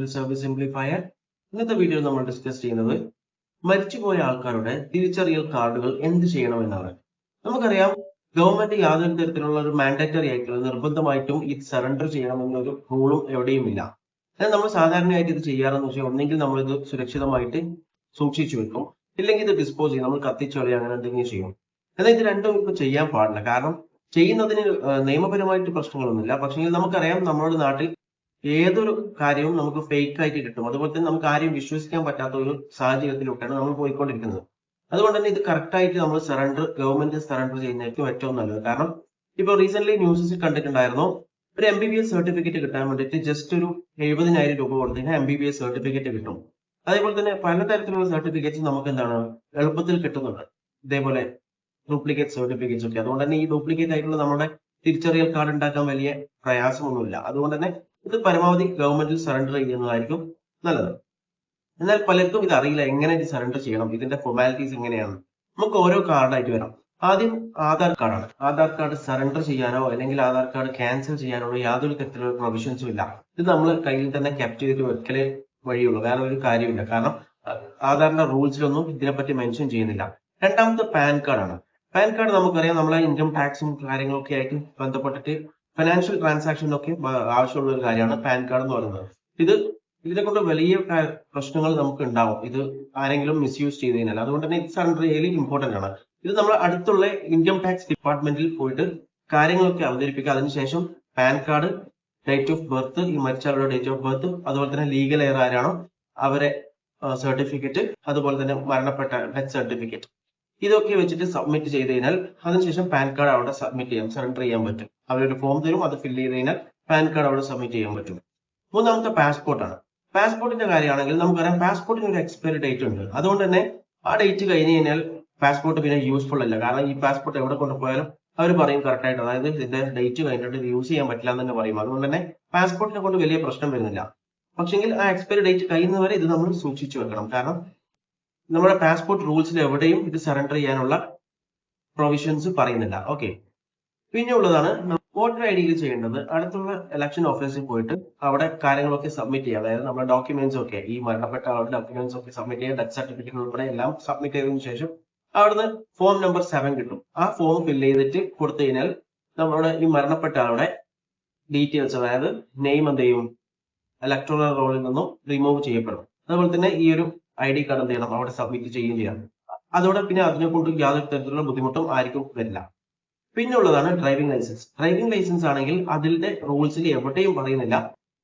Civil service simplifier. ഇന്നത്തെ വീഡിയോയിൽ നമ്മൾ ഡിസ്കസ് ചെയ്യുന്നത് മരിച്ചുപോയ ആൾക്കാരുടെ തിരിച്ചറിയൽ കാർഡുകൾ എന്ത് ചെയ്യണമെന്നാണ്. നമുക്കറിയാം, ഗവൺമെന്റ് യാതൊരു തരത്തിലുള്ള ഒരു മാൻഡേറ്ററി ആയിട്ടുള്ള നിർബന്ധമായിട്ടും ഇത് സറണ്ടർ ചെയ്യണമെന്നൊരു റൂളും എവിടെയും ഇല്ല. എന്നാൽ നമ്മൾ സാധാരണയായിട്ട് ഇത് ചെയ്യാറെന്ന് വെച്ചാൽ ഒന്നെങ്കിൽ നമ്മൾ ഇത് സുരക്ഷിതമായിട്ട് സൂക്ഷിച്ചു വെക്കും, ഇല്ലെങ്കിൽ ഇത് ഡിസ്പോസ് ചെയ്യും, നമ്മൾ കത്തിച്ചൊളി അങ്ങനെ എന്തെങ്കിലും ചെയ്യും. എന്നാൽ ഇത് രണ്ടും ഇപ്പൊ ചെയ്യാൻ പാടില്ല. കാരണം ചെയ്യുന്നതിന് നിയമപരമായിട്ട് പ്രശ്നങ്ങളൊന്നുമില്ല. പക്ഷേ നമുക്കറിയാം, നമ്മുടെ നാട്ടിൽ ഏതൊരു കാര്യവും നമുക്ക് ഫേക്ക് ആയിട്ട് കിട്ടും. അതുപോലെ തന്നെ നമുക്ക് ആരെയും വിശ്വസിക്കാൻ പറ്റാത്ത ഒരു സാഹചര്യത്തിലൂടെയാണ് നമ്മൾ പോയിക്കൊണ്ടിരിക്കുന്നത്. അതുകൊണ്ട് തന്നെ ഇത് കറക്റ്റ് ആയിട്ട് നമ്മൾ ഗവൺമെന്റ് സറണ്ടർ ചെയ്യുന്നതായിരിക്കും ഏറ്റവും നല്ലത്. കാരണം ഇപ്പൊ റീസെന്റ് ന്യൂസിൽ കണ്ടിട്ടുണ്ടായിരുന്നു, ഒരു MBBS സർട്ടിഫിക്കറ്റ് കിട്ടാൻ വേണ്ടിയിട്ട് ജസ്റ്റ് ഒരു 70,000 രൂപ കൊടുത്തതിന് MBBS സർട്ടിഫിക്കറ്റ് കിട്ടും. അതേപോലെ തന്നെ പലതരത്തിലുള്ള സർട്ടിഫിക്കറ്റ്സ് നമുക്ക് എന്താണ് എളുപ്പത്തിൽ കിട്ടുന്നുണ്ട്, ഇതേപോലെ ഡ്യൂപ്ലിക്കേറ്റ് സർട്ടിഫിക്കറ്റ്സ് ഒക്കെ. അതുകൊണ്ട് തന്നെ ഈ ഡ്യൂപ്ലിക്കേറ്റ് ആയിട്ടുള്ള നമ്മുടെ തിരിച്ചറിയൽ കാർഡ് ഉണ്ടാക്കാൻ വലിയ പ്രയാസമൊന്നുമില്ല. അതുകൊണ്ട് തന്നെ ഇത് പരമാവധി ഗവൺമെന്റിൽ സറണ്ടർ ചെയ്യുന്നതായിരിക്കും നല്ലത്. എന്നാൽ പലർക്കും ഇത് അറിയില്ല, എങ്ങനെ ഇത് സറണ്ടർ ചെയ്യണം, ഇതിന്റെ ഫോർമാലിറ്റീസ് എങ്ങനെയാണ്. നമുക്ക് ഓരോ കാർഡായിട്ട് വരാം. ആദ്യം ആധാർ കാർഡാണ്. ആധാർ കാർഡ് സറണ്ടർ ചെയ്യാനോ അല്ലെങ്കിൽ ആധാർ കാർഡ് ക്യാൻസൽ ചെയ്യാനോ യാതൊരു തരത്തിലുള്ള പ്രൊവിഷൻസും ഇല്ല. ഇത് നമ്മൾ കയ്യിൽ തന്നെ ക്യാപ്റ്റ് ചെയ്തിട്ട് വെക്കലേ വഴിയുള്ളൂ, വേറെ ഒരു കാര്യമില്ല. കാരണം ആധാറിന്റെ റൂൾസിലൊന്നും ഇതിനെപ്പറ്റി മെൻഷൻ ചെയ്യുന്നില്ല. രണ്ടാമത്തെ പാൻ കാർഡാണ്. പാൻ കാർഡ് നമുക്കറിയാം, നമ്മളെ ഇൻകം ടാക്സും കാര്യങ്ങളൊക്കെ ആയിട്ട് ബന്ധപ്പെട്ടിട്ട് ഫിനാൻഷ്യൽ ട്രാൻസാക്ഷനൊക്കെ ആവശ്യമുള്ള ഒരു കാര്യമാണ് പാൻ കാർഡ് എന്ന് പറയുന്നത്. ഇതിനെ കൊണ്ട് വലിയ പ്രശ്നങ്ങൾ നമുക്ക് ഉണ്ടാവും, ഇത് ആരെങ്കിലും മിസ്യൂസ് ചെയ്ത് കഴിഞ്ഞാൽ. അതുകൊണ്ട് തന്നെ ഇത് സറണ്ടർ ചെയ്യൽ ഇമ്പോർട്ടന്റ് ആണ്. ഇത് നമ്മൾ അടുത്തുള്ള ഇൻകം ടാക്സ് ഡിപ്പാർട്ട്മെന്റിൽ പോയിട്ട് കാര്യങ്ങളൊക്കെ അവതരിപ്പിക്കുക. അതിനുശേഷം pan card, date of birth, ഈ മരിച്ചവരുടെ ഡേറ്റ് ഓഫ് ബർത്ത്, അതുപോലെ തന്നെ ലീഗൽ എയർ ആരാണോ അവരെ സർട്ടിഫിക്കറ്റ്, അതുപോലെ തന്നെ മരണപ്പെട്ട ഡെത്ത് സർട്ടിഫിക്കറ്റ്, ഇതൊക്കെ വെച്ചിട്ട് സബ്മിറ്റ് ചെയ്ത് കഴിഞ്ഞാൽ അതിനുശേഷം പാൻ കാർഡ് അവിടെ സബ്മിറ്റ് ചെയ്യാം, സറണ്ടർ ചെയ്യാൻ പറ്റും. അവരൊരു ഫോം തരും, അത് ഫില്ല് ചെയ്ത് കഴിഞ്ഞാൽ പാൻ കാർഡ് അവിടെ സബ്മിറ്റ് ചെയ്യാൻ പറ്റും. മൂന്നാമത്തെ പാസ്പോർട്ടാണ്. പാസ്പോർട്ടിന്റെ കാര്യമാണെങ്കിൽ നമുക്കറിയാം, പാസ്പോർട്ടിന് ഒരു എക്സ്പയറി ഡേറ്റ് ഉണ്ട്. അതുകൊണ്ട് തന്നെ ആ ഡേറ്റ് കഴിഞ്ഞ് കഴിഞ്ഞാൽ പാസ്പോർട്ട് പിന്നെ യൂസ്ഫുൾ അല്ല. കാരണം ഈ പാസ്പോർട്ട് എവിടെ കൊണ്ടുപോയാലും അവർ പറയും കറക്റ്റ് ആയിട്ട്, അതായത് ഇതിന്റെ ഡേറ്റ് കഴിഞ്ഞിട്ട് ഇത് യൂസ് ചെയ്യാൻ പറ്റില്ല എന്ന് തന്നെ പറയും. അതുകൊണ്ട് തന്നെ പാസ്പോർട്ടിനെ കൊണ്ട് വലിയ പ്രശ്നം വരുന്നില്ല. പക്ഷെങ്കിൽ ആ എക്സ്പയറി ഡേറ്റ് കഴിയുന്നവരെ ഇത് നമ്മൾ സൂക്ഷിച്ചു വെക്കണം. കാരണം നമ്മുടെ പാസ്പോർട്ട് റൂൾസിൽ എവിടെയും ഇത് സറണ്ടർ ചെയ്യാനുള്ള പ്രൊവിഷൻസ് പറയുന്നില്ല. ഓക്കെ, പിന്നെ ഉള്ളതാണ് വോട്ടർ ID ചെയ്യേണ്ടത്. അടുത്തുള്ള ഇലക്ഷൻ ഓഫീസിൽ പോയിട്ട് അവിടെ കാര്യങ്ങളൊക്കെ സബ്മിറ്റ് ചെയ്യുക. അതായത് നമ്മുടെ ഡോക്യുമെന്റ്സ് ഒക്കെ, ഈ മരണപ്പെട്ട ആളുടെ ഡോക്യുമെന്റ്സ് ഒക്കെ സബ്മിറ്റ് ചെയ്യുക, ഡെത്ത് സർട്ടിഫിക്കറ്റ് ഉൾപ്പെടെ എല്ലാം സബ്മിറ്റ് ചെയ്തതിനു ശേഷം അവിടുന്ന് ഫോം നമ്പർ 7 കിട്ടും. ആ ഫോം ഫില്ല് ചെയ്തിട്ട് കൊടുത്തു കഴിഞ്ഞാൽ നമ്മുടെ ഈ മരണപ്പെട്ട ആളുടെ ഡീറ്റെയിൽസ്, അതായത് നെയിം എന്ത് ചെയ്യും, ഇലക്ടറൽ റോളിൽ നിന്നും റിമൂവ് ചെയ്യപ്പെടും. അതുപോലെ തന്നെ ഈ ഒരു ID കാർഡ് എന്ത് ചെയ്യണം, അവിടെ സബ്മിറ്റ് ചെയ്യുകയും ചെയ്യാം. അതോടെ പിന്നെ അതിനെ കൊണ്ട് യാതൊരു തരത്തിലുള്ള ബുദ്ധിമുട്ടും ആർക്കും വരില്ല. പിന്നെ ഉള്ളതാണ് ഡ്രൈവിംഗ് ലൈസൻസ്. ഡ്രൈവിംഗ് ലൈസൻസ് ആണെങ്കിൽ അതിന്റെ റൂൾസിൽ എവിടെയും പറയുന്നില്ല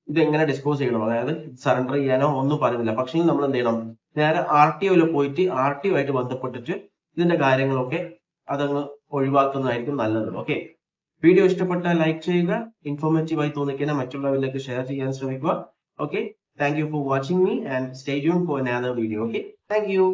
ഇത് എങ്ങനെ ഡിസ്പോസ് ചെയ്യണം, അതായത് സറണ്ടർ ചെയ്യാനോ ഒന്നും പറയുന്നില്ല. പക്ഷേ നമ്മൾ എന്ത് ചെയ്യണം, നേരെ RTOയിൽ പോയിട്ട് RTO ആയിട്ട് ബന്ധപ്പെട്ടിട്ട് ഇതിന്റെ കാര്യങ്ങളൊക്കെ അതങ്ങ് ഒഴിവാക്കുന്നതായിരിക്കും നല്ലത്. ഓക്കെ, വീഡിയോ ഇഷ്ടപ്പെട്ടാൽ ലൈക്ക് ചെയ്യുക, ഇൻഫോർമേറ്റീവ് ആയി തോന്നിക്കഴിഞ്ഞാൽ മറ്റുള്ളവരിലേക്ക് ഷെയർ ചെയ്യാൻ ശ്രമിക്കുക. Okay, thank you for watching me and stay tuned for another video. Okay, thank you.